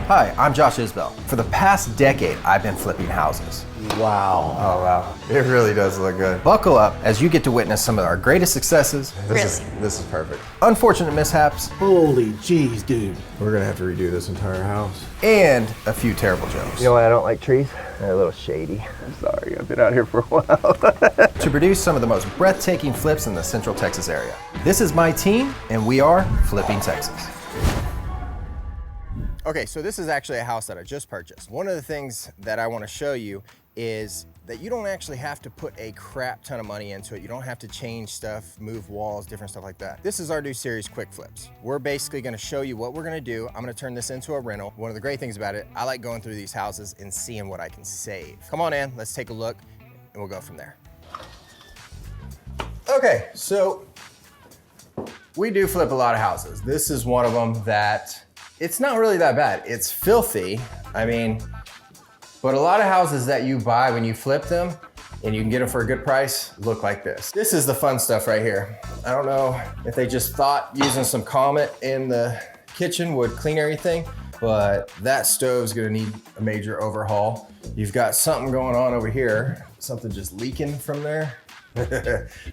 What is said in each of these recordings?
Hi, I'm Josh Isbell. For the past decade, I've been flipping houses. Wow. Oh wow, it really does look good. Buckle up as you get to witness some of our greatest successes. This is perfect. Unfortunate mishaps. Holy jeez, dude. We're gonna have to redo this entire house. And a few terrible jokes. You know why I don't like trees? They're a little shady. I'm sorry, I've been out here for a while. To produce some of the most breathtaking flips in the Central Texas area. This is my team, and we are Flippin Texas. Okay, so this is actually a house that I just purchased. One of the things that I want to show you is that you don't actually have to put a crap ton of money into it. You don't have to change stuff, move walls, different stuff like that. This is our new series, Quick Flips. We're basically gonna show you what we're gonna do. I'm gonna turn this into a rental. One of the great things about it, I like going through these houses and seeing what I can save. Come on in, let's take a look, and we'll go from there. Okay, so we do flip a lot of houses. This is one of them that it's not really that bad. It's filthy, I mean, but a lot of houses that you buy when you flip them and you can get them for a good price look like this. This is the fun stuff right here. I don't know if they just thought using some Comet in the kitchen would clean everything, but that stove's gonna need a major overhaul. You've got something going on over here, something just leaking from there.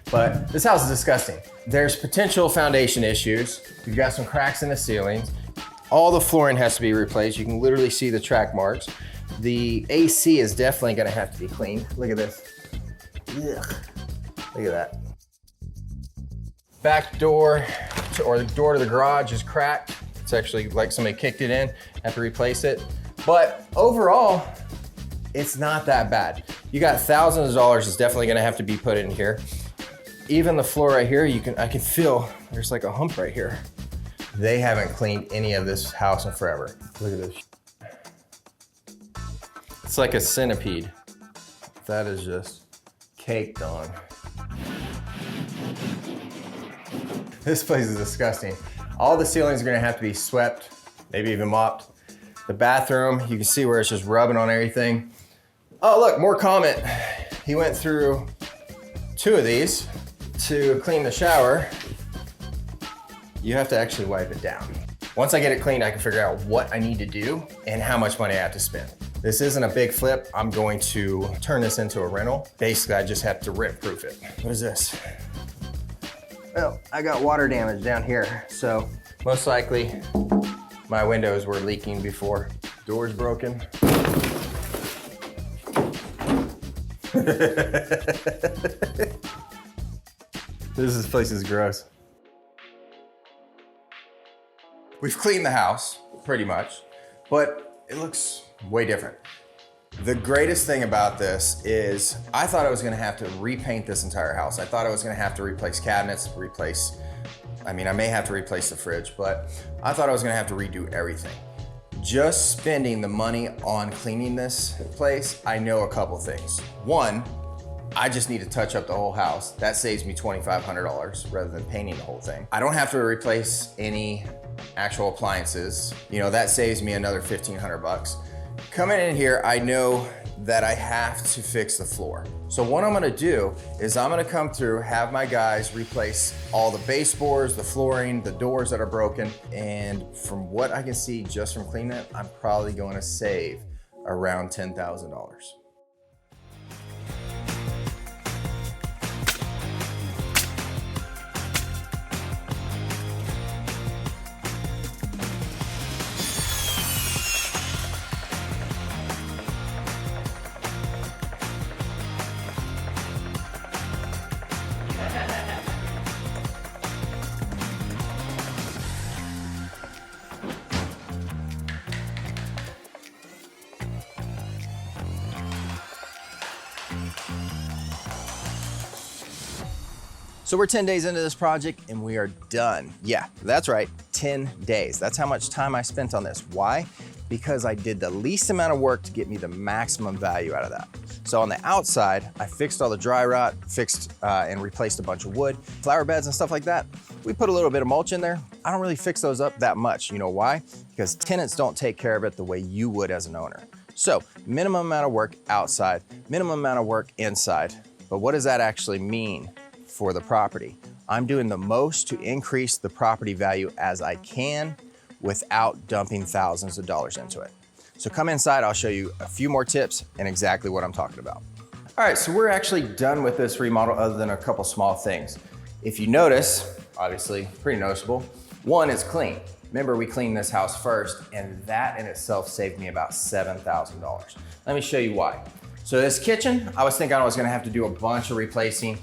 But this house is disgusting. There's potential foundation issues. You've got some cracks in the ceilings. All the flooring has to be replaced. You can literally see the track marks. The AC is definitely gonna have to be cleaned. Look at this. Ugh. Look at that. Back door, or the door to the garage is cracked. It's actually like somebody kicked it in, have to replace it. But overall, it's not that bad. You got thousands of dollars is definitely gonna have to be put in here. Even the floor right here, I can feel there's like a hump right here. They haven't cleaned any of this house in forever. Look at this. It's like a centipede. That is just caked on. This place is disgusting. All the ceilings are gonna have to be swept, maybe even mopped. The bathroom, you can see where it's just rubbing on everything. Oh look, more Comet. He went through 2 of these to clean the shower. You have to actually wipe it down. Once I get it cleaned, I can figure out what I need to do and how much money I have to spend. This isn't a big flip. I'm going to turn this into a rental. Basically, I just have to rip-proof it. What is this? Well, I got water damage down here, so most likely my windows were leaking before. Door's broken. This place is gross. We've cleaned the house, pretty much, but it looks way different. The greatest thing about this is I thought I was gonna have to repaint this entire house. I thought I was gonna have to replace cabinets, I may have to replace the fridge, but I thought I was gonna have to redo everything. Just spending the money on cleaning this place, I know a couple things. One, I just need to touch up the whole house. That saves me $2,500 rather than painting the whole thing. I don't have to replace any actual appliances. You know, that saves me another 1,500 bucks. Coming in here, I know that I have to fix the floor. So what I'm gonna do is I'm gonna come through, have my guys replace all the baseboards, the flooring, the doors that are broken. And from what I can see just from cleaning it, I'm probably going to save around $10,000. So we're 10 days into this project and we are done. Yeah, that's right, 10 days. That's how much time I spent on this. Why? Because I did the least amount of work to get me the maximum value out of that. So on the outside, I fixed all the dry rot, fixed and replaced a bunch of wood, flower beds and stuff like that. We put a little bit of mulch in there. I don't really fix those up that much. You know why? Because tenants don't take care of it the way you would as an owner. So minimum amount of work outside, minimum amount of work inside. But what does that actually mean for the property? I'm doing the most to increase the property value as I can without dumping thousands of dollars into it. So come inside, I'll show you a few more tips and exactly what I'm talking about. All right, so we're actually done with this remodel other than a couple small things. If you notice, obviously pretty noticeable, one, it's clean. Remember, we cleaned this house first, and that in itself saved me about $7,000. Let me show you why. So this kitchen, I was thinking I was gonna have to do a bunch of replacing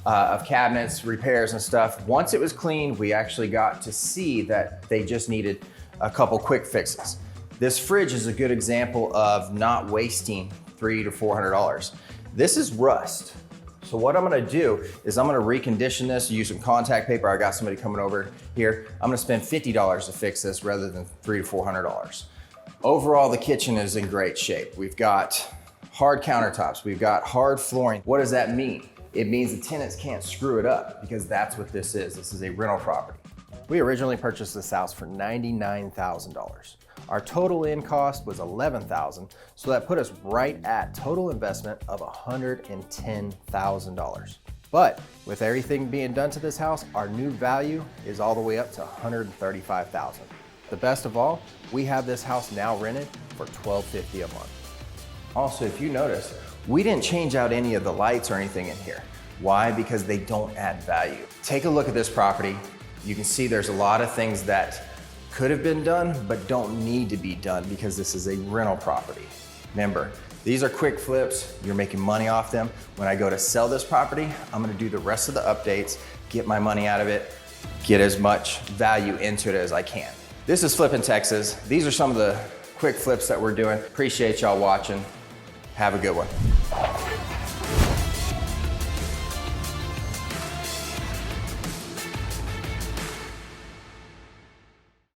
of cabinets, repairs and stuff. Once it was clean, we actually got to see that they just needed a couple quick fixes. This fridge is a good example of not wasting $300 to $400. This is rust. So what I'm gonna do is I'm gonna recondition this, use some contact paper. I got somebody coming over here. I'm gonna spend $50 to fix this rather than $300 to $400. Overall, the kitchen is in great shape. We've got hard countertops, we've got hard flooring. What does that mean? It means the tenants can't screw it up because that's what this is. This is a rental property. We originally purchased this house for $99,000. Our total in cost was $11,000, so that put us right at total investment of $110,000. But with everything being done to this house, our new value is all the way up to $135,000. The best of all, we have this house now rented for $1,250 a month. Also, if you notice, we didn't change out any of the lights or anything in here. Why? Because they don't add value. Take a look at this property. You can see there's a lot of things that could have been done, but don't need to be done because this is a rental property. Remember, these are quick flips. You're making money off them. When I go to sell this property, I'm gonna do the rest of the updates, get my money out of it, get as much value into it as I can. This is Flippin Texas. These are some of the quick flips that we're doing. Appreciate y'all watching. Have a good one.